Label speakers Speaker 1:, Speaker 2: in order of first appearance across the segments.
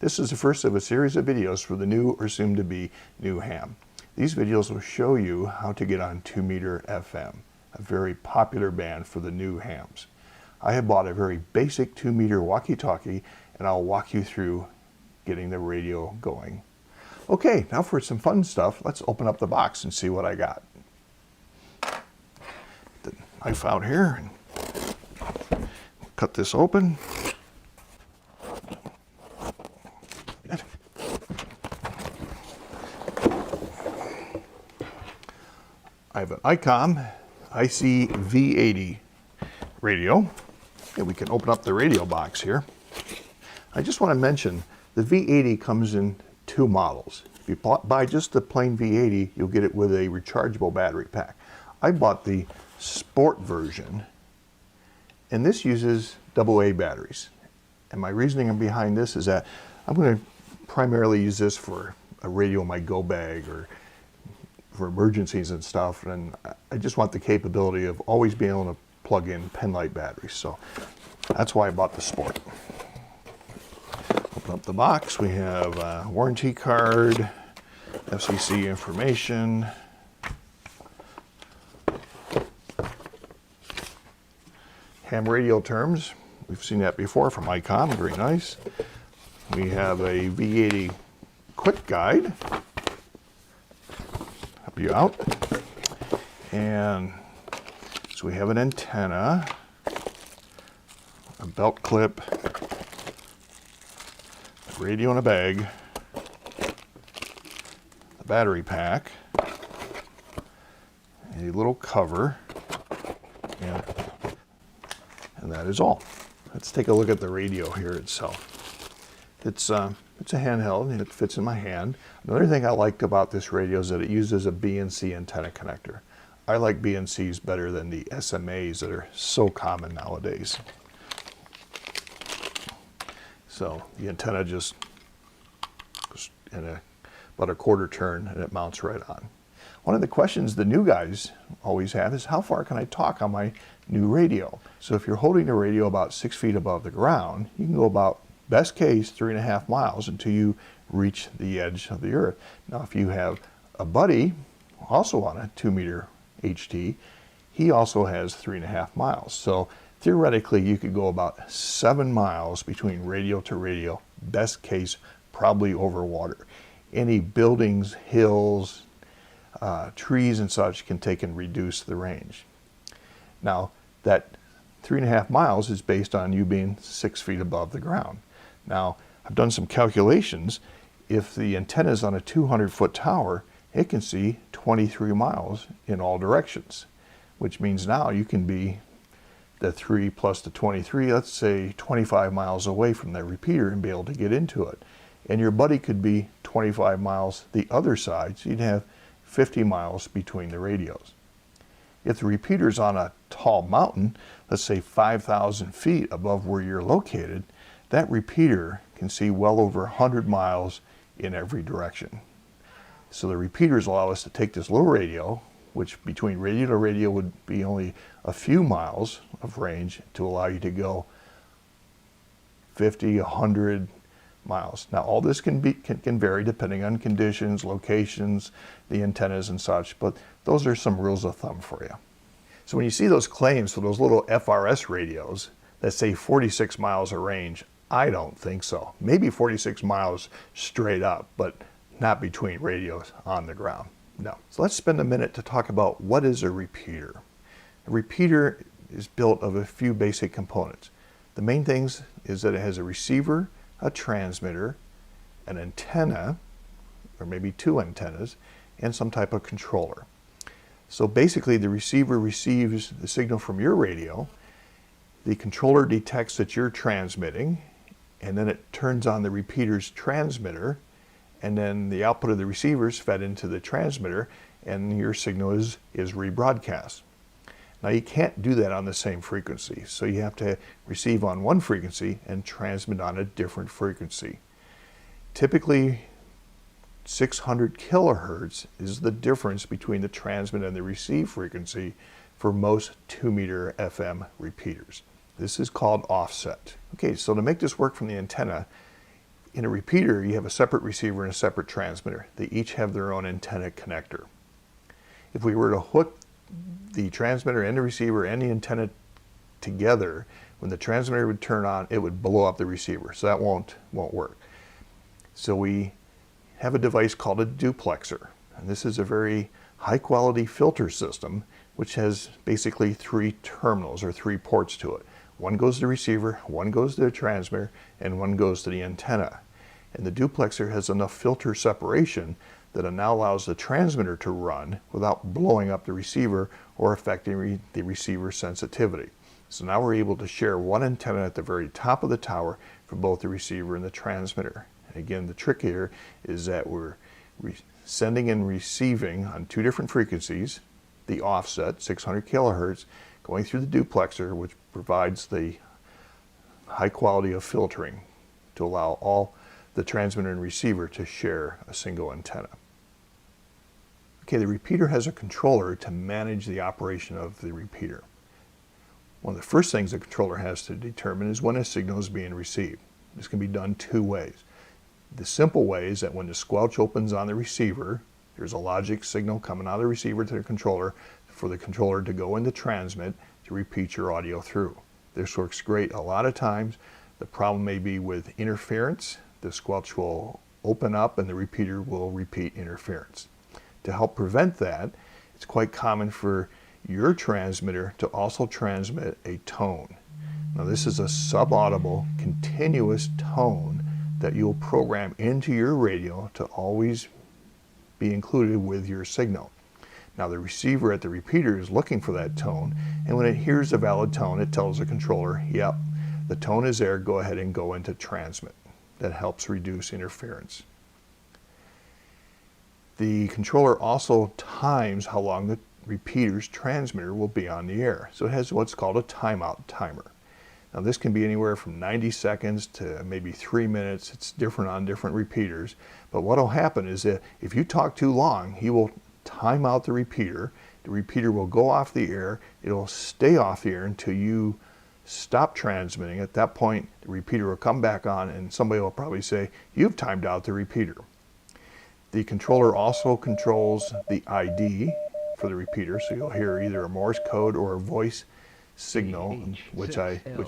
Speaker 1: This is the first of a series of videos for the new or soon to be new ham. These videos will show you how to get on 2 meter FM, a very popular band for the new hams. I have bought a very basic 2 meter walkie-talkie and I'll walk you through getting the radio going. Okay, now for some fun stuff, let's open up the box and see what I got. The knife out here and cut this open. I have an Icom IC-V80 radio, and we can open up the radio box here. I just want to mention the V80 comes in two models. If you buy just the plain V80, you'll get it with a rechargeable battery pack. I bought the Sport version, and this uses AA batteries. And my reasoning behind this is that I'm going to primarily use this for a radio in my go bag or for emergencies and stuff, and I just want the capability of always being able to plug in pen light batteries. So that's why I bought the Sport. Open up the box. We have a warranty card, FCC information, ham radio terms. We've seen that before from Icom, very nice. We have a V80 quick guide, help you out. And so we have an antenna, a belt clip, a radio in a bag, a battery pack, a little cover, and that is all. Let's take a look at the radio here itself. It's a handheld and it fits in my hand. Another thing I liked about this radio is that it uses a BNC antenna connector. I like BNCs better than the SMAs that are so common nowadays. So the antenna just in about a quarter turn and it mounts right on. One of the questions the new guys always have is how far can I talk on my new radio? So if you're holding the radio about 6 feet above the ground, you can go about, best case, 3.5 miles until you reach the edge of the earth. Now if you have a buddy also on a 2 meter HT, he also has 3.5 miles. So theoretically you could go about 7 miles between radio to radio, best case probably over water. Any buildings, hills, trees and such can take and reduce the range. Now that 3.5 miles is based on you being 6 feet above the ground. Now I've done some calculations. If the antenna is on a 200-foot tower, it can see 23 miles in all directions, which means now you can be the 3 plus the 23, let's say 25 miles away from that repeater and be able to get into it. And your buddy could be 25 miles the other side, so you'd have 50 miles between the radios. If the repeater's on a tall mountain, let's say 5,000 feet above where you're located, that repeater can see well over 100 miles in every direction. So the repeaters allow us to take this little radio, which between radio to radio would be only a few miles of range, to allow you to go 50, 100 miles. Now all this can vary depending on conditions, locations, the antennas and such, but those are some rules of thumb for you. So when you see those claims for those little FRS radios that say 46 miles of range, I don't think so. Maybe 46 miles straight up, but not between radios on the ground. No. So let's spend a minute to talk about what is a repeater. A repeater is built of a few basic components. The main things is that it has a receiver, a transmitter, an antenna, or maybe two antennas, and some type of controller. So basically the receiver receives the signal from your radio, the controller detects that you're transmitting, and then it turns on the repeater's transmitter, and then the output of the receiver is fed into the transmitter, and your signal is rebroadcast. Now you can't do that on the same frequency, so you have to receive on one frequency and transmit on a different frequency. Typically 600 kilohertz is the difference between the transmit and the receive frequency for most 2 meter FM repeaters. This is called offset. Okay, so to make this work from the antenna, In a repeater, you have a separate receiver and a separate transmitter. They each have their own antenna connector. If we were to hook the transmitter and the receiver and the antenna together, when the transmitter would turn on, it would blow up the receiver. So that won't work. So we have a device called a duplexer. And this is a very high quality filter system which has basically 3 terminals or 3 ports to it. One goes to the receiver, one goes to the transmitter, and one goes to the antenna. And the duplexer has enough filter separation that it now allows the transmitter to run without blowing up the receiver or affecting the receiver sensitivity. So now we're able to share one antenna at the very top of the tower for both the receiver and the transmitter. And again, the trick here is that we're sending and receiving on 2 different frequencies, the offset, 600 kilohertz, going through the duplexer, which provides the high quality of filtering to allow all the transmitter and receiver to share a single antenna. Okay, the repeater has a controller to manage the operation of the repeater. One of the first things the controller has to determine is when a signal is being received. This can be done 2 ways. The simple way is that when the squelch opens on the receiver, there's a logic signal coming out of the receiver to the controller for the controller to go into transmit to repeat your audio through. This works great a lot of times. The problem may be with interference. The squelch will open up and the repeater will repeat interference. To help prevent that, it's quite common for your transmitter to also transmit a tone. Now this is a subaudible continuous tone that you'll program into your radio to always be included with your signal. Now the receiver at the repeater is looking for that tone, and when it hears a valid tone, it tells the controller, yep, the tone is there, go ahead and go into transmit. That helps reduce interference. The controller also times how long the repeater's transmitter will be on the air. So it has what's called a timeout timer. Now this can be anywhere from 90 seconds to maybe 3 minutes. It's different on different repeaters. But what will happen is that if you talk too long, he will time out the repeater. The repeater will go off the air. It'll stay off the air until you stop transmitting. At that point, the repeater will come back on and somebody will probably say, you've timed out the repeater. The controller also controls the ID for the repeater, so you'll hear either a Morse code or a voice signal, which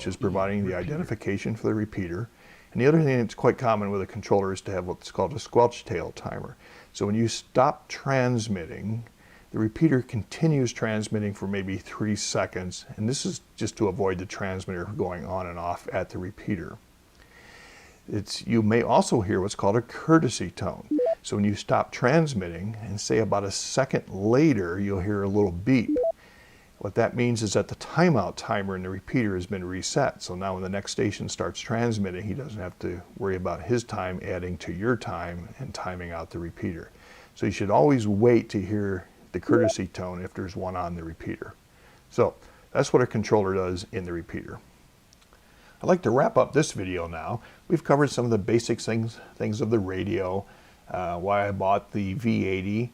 Speaker 1: is providing the identification for the repeater. And the other thing that's quite common with a controller is to have what's called a squelch tail timer. So when you stop transmitting, the repeater continues transmitting for maybe 3 seconds, and this is just to avoid the transmitter going on and off at the repeater. You may also hear what's called a courtesy tone. So when you stop transmitting, and say about a second later, you'll hear a little beep. What that means is that the timeout timer in the repeater has been reset. So now when the next station starts transmitting, he doesn't have to worry about his time adding to your time and timing out the repeater. So you should always wait to hear the courtesy tone if there's one on the repeater. So that's what a controller does in the repeater. I'd like to wrap up this video now. We've covered some of the basic things of the radio, why I bought the V80.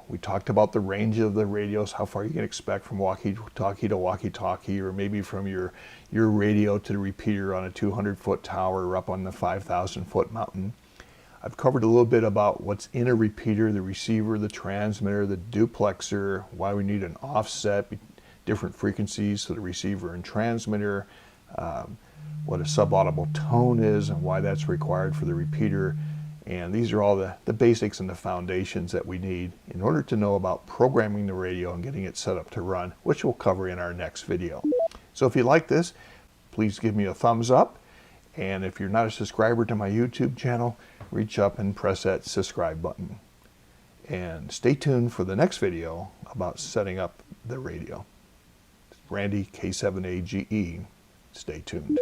Speaker 1: We talked about the range of the radios, how far you can expect from walkie-talkie to walkie-talkie, or maybe from your radio to the repeater on a 200-foot tower or up on the 5,000-foot mountain. I've covered a little bit about what's in a repeater, the receiver, the transmitter, the duplexer, why we need an offset, different frequencies for the receiver and transmitter, what a subaudible tone is and why that's required for the repeater. And these are all the basics and the foundations that we need in order to know about programming the radio and getting it set up to run, which we'll cover in our next video. So if you like this, please give me a thumbs up. And if you're not a subscriber to my YouTube channel, reach up and press that subscribe button. And stay tuned for the next video about setting up the radio. Randy, K7AGE. Stay tuned.